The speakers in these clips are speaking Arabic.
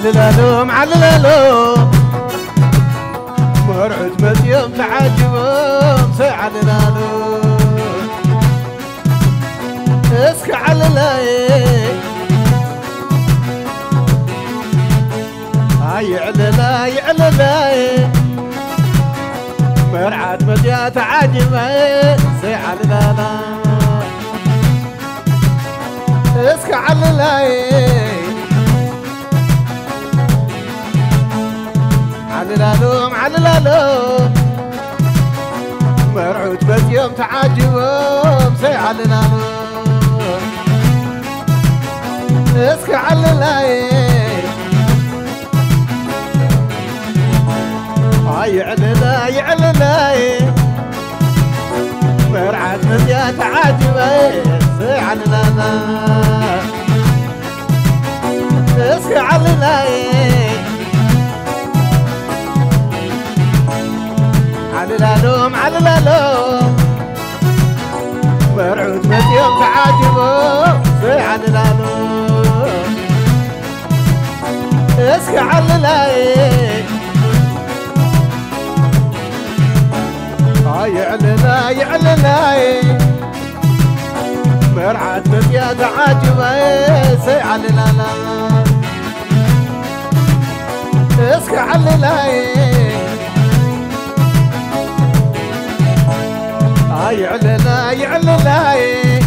عللالوم عللالوم مرعد مديم تعجبهم سيعللالوم اسك عللاي يعللاي عللاي مرعد مديم تعجبهم سيعللالوم اسك عللاي عللالوم عللالوم مرعود بس يوم تعجبهم سيعللالوم اسك عللاي عللاي عللاي مرعود بس يوم تعجبهم سيعللالوم اسك عللاي عللالوم عللالوم مرعود مديم تعاجبهم سيعللالوم اسك عللاي عللاي عللاي مرعود مديم تعاجبهم سيعللالوم اسك عللاي يعللاي يعللاي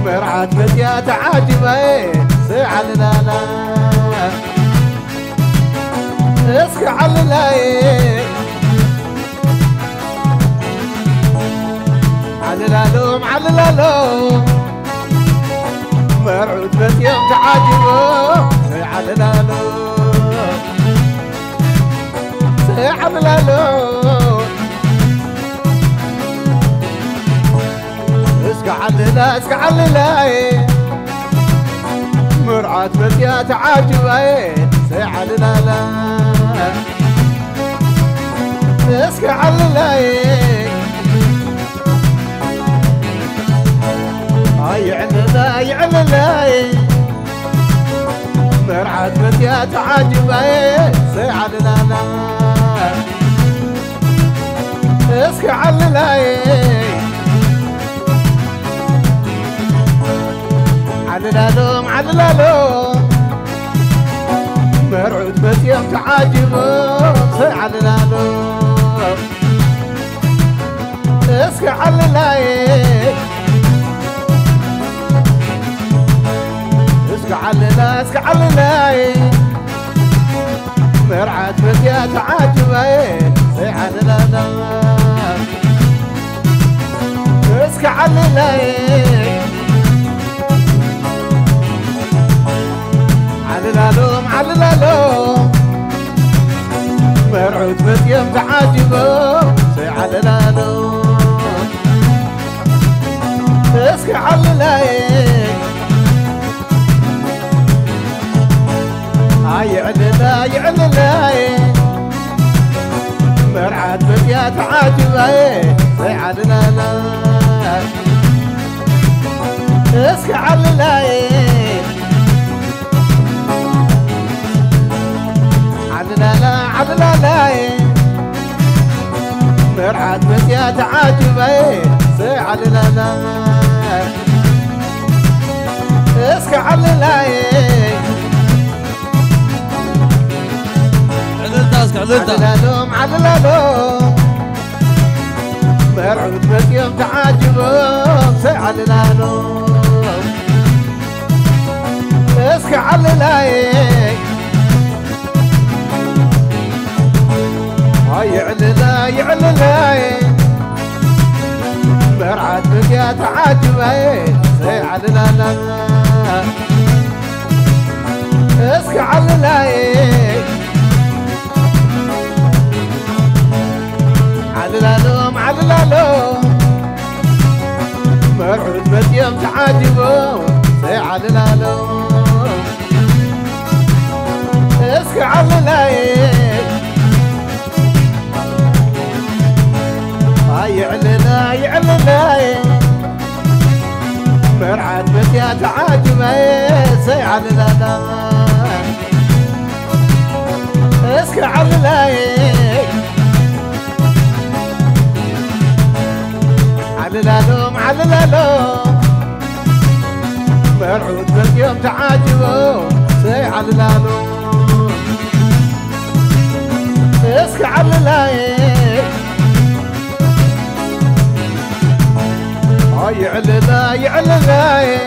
مرعد مديات عاجبين سيعللالا اسك عللاي عللالوم عللالوم مرعود مديات عاجبين سيعللالوم سيعللالوم اسقعللا اسقعللاي مرعات مديات عاجبين سيعللالا اسقعللاي يعللاي يعللاي مرعات مديات عاجبين سيعللالا اسقعللاي عللالوم عللالوم مرعود مديم تعاجبهم سيعللالوم اسك عللاي اسك عللا اسك عللاي مرعود مديم تعاجبهم سيعللالوم اسك عللاي عللالوم عللالوم مرعود مديم تعاجبهم سيعللالوم اسك عللاي يعللاي يعللاي مرعود مديم تعاجبهم سيعللالوم اسك عللاي عللالا عللالاي مرعد مديات عاجبين سيعللالا اسك عللاي عللالوم عللالوم مرعد مديات عاجبين سيعللالوم اسك عللاي يعللاي يعللاي مرعد مديات عاجبين سيعللالا اسك عللاي عللالوم عللالوم مرعد مديم تعاجبهم سيعللالوم اسك عللاي يعللاي يعللاي مرعد مديات عاجبين سيعللالا اسكي عللاي عللالوم عللالوم مرعود باليوم تعاجبوا سي عللالوم اسكي عللاي يعللاي يعللاي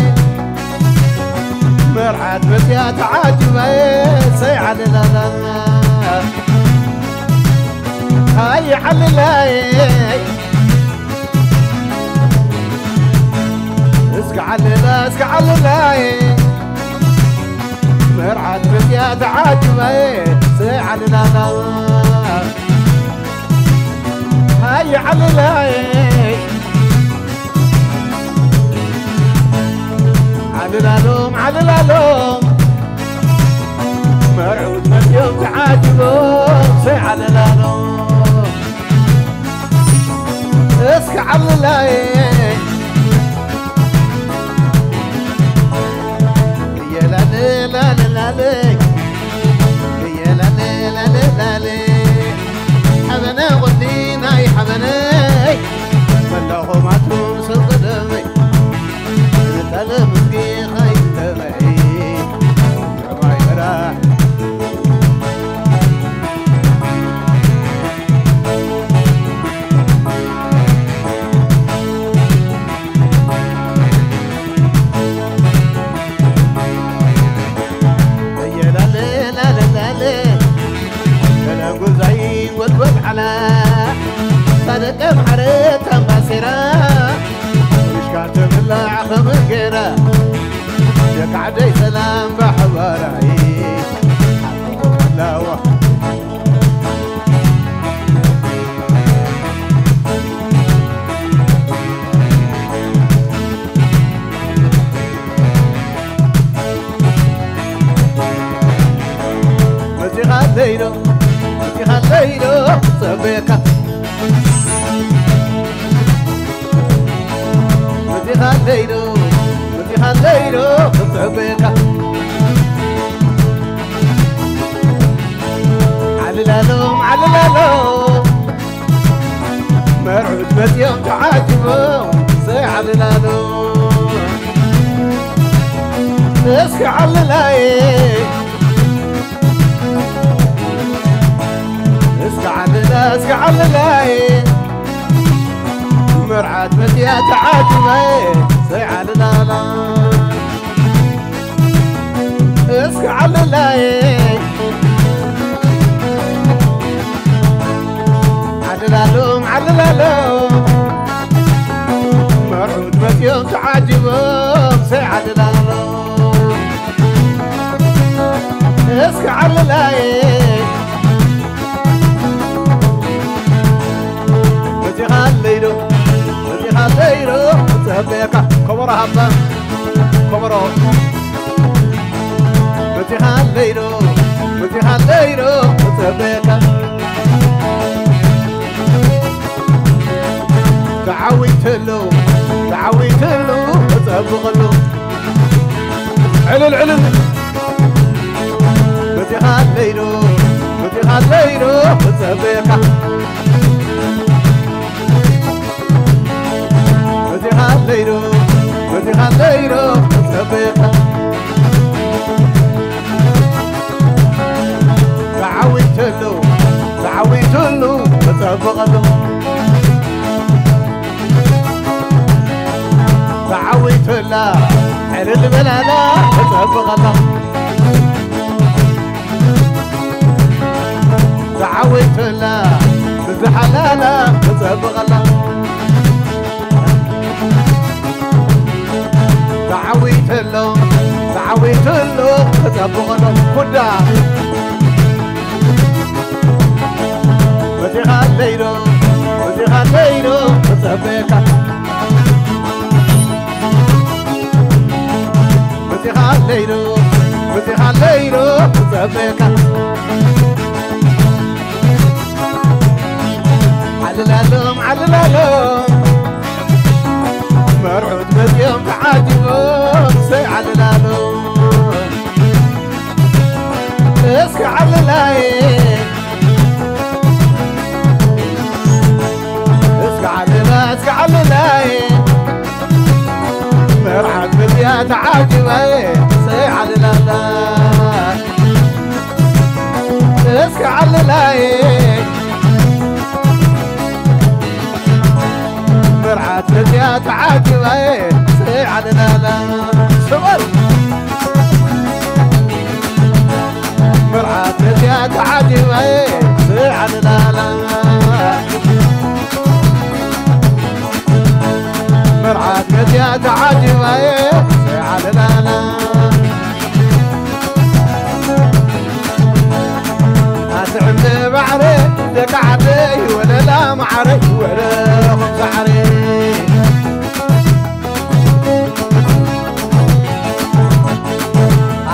مرعد باليا تعاجبوا سي عللالوم هاي عللاي اسك عللا اسك عللاي مرعد باليا تعاجبي سي عللا هاي عللاي عللالوم عللالوم مرعود باليا تعاجبي سي عللالوم اسك عللاي لا لا لا لا لا لا لا حبنا غدينا يا حبنا بلغوا ما تنسى قدمي نتعلم مسكي خيمي ما يراح على صدق محرتها مسيرة مش كاتب الله خمر كيرة يقعد سلام بحواري لا مجي غاديرو خليلو صبيكا مدي خليلو صبيكا عللالوم عللالوم مرعود بديوم تعاجبهم سي عللالوم اسكي عللاي اسكي عللاي مرعد بديا تعاجبي سي عللالا اسكي عللاي عللالوم عللالوم مرعود بديا تعاجبي سي عللالا اسكي عللاي خليلو تهبيكا كبر هبا كبرو خليلو تهبيكا تعويتلو تهبغلو علل خليلو تهبيكا خليلو تبيقا تعويتلو تبغلو تعويتلا حرد بلالا تبغلو تعويتلا بحلالا تبغلو تعويتلو تبغلو كدا مدي خليلو تبيكا مدي خليلو تبيكا عللالوم مرعود باليوم تعاجبهم سي عللالوم اسكي عللاي الدنيا تعاجبه صيح لنا اسكي على لاي مرعى الدنيا تعاجبه صيح لنا شغل مرعى الدنيا تعاجبه صيح لنا مرعى الدنيا تعاجبه صيح لنا أتعب بعري لك عدي ولا لا معري ولا خمس عري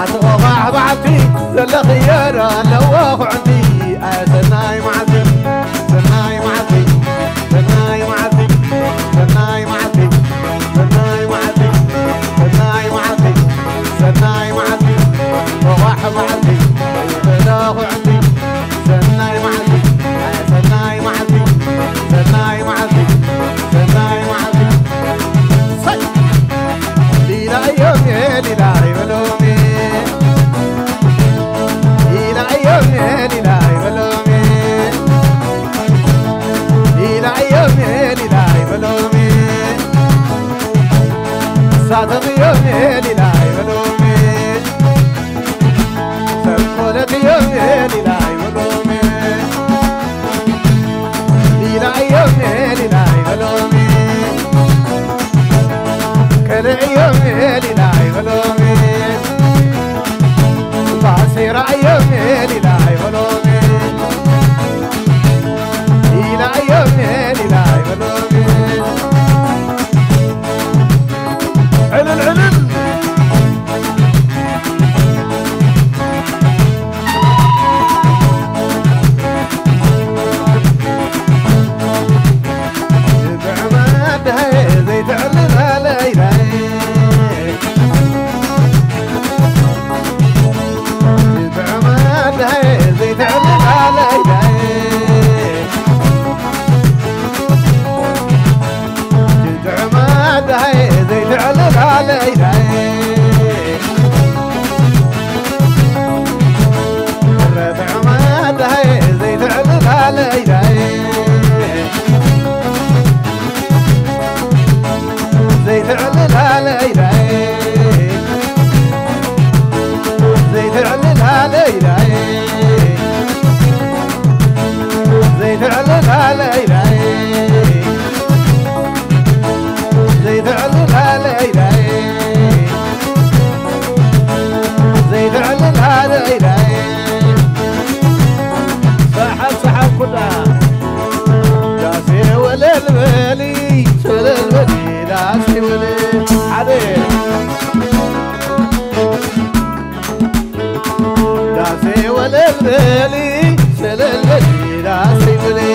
أتوقع بعدي زل خيارة لو عندي أتناي معدي تناي معدي تناي معدي تناي معدي تناي معدي تناي معدي تناي معدي وواح معدي ولا عندي تناي معدي تناي معدي تناي معدي تناي معدي ليلا يومي ليلا يبلومي ليلا يومي ليلا يبلومي ليلا يومي ليلا يبلومي صادق يومي ليلا يبلومي سبقولت يومي ليلا يبلومي ليلا يومي ليلا يبلومي كل يومي ليلا يبلومي بعصير يومي ليلا يبلومي ليلا يومي ليلا يبلومي علل علل زي تعلمها ليلى زي تعلمها ليلى زي تعلمها ليلى زي تعلمها ليلى زي تعللها ليلى زي تعللها ليلى زي تعللها ليلى زي تعللها ليلى زي تعللها ليلى سحب كلها داسي ولا البالي ولا البالي داسي ولا عليه داسي ولا البالي ولا البالي داسي ولا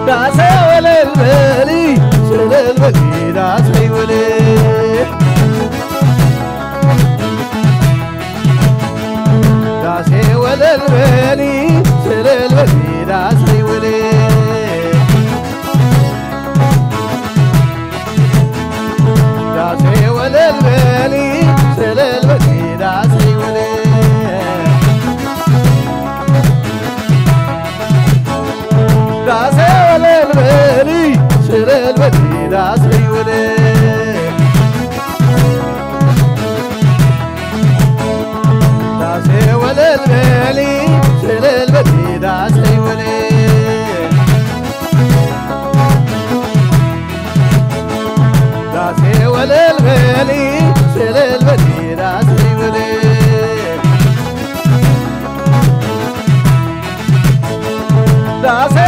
داسي ولا البالي ولا البالي داسي ولا داسي ولا البالي ولا البالي داسي ولا داسي ولا البالي ولا البالي داسي ولا داسي ولا البالي ولا البالي داسي ولا داسي ولا البالي ولا البالي داسي ولا داسي ولا البالي ولا البالي داسي ولا داسي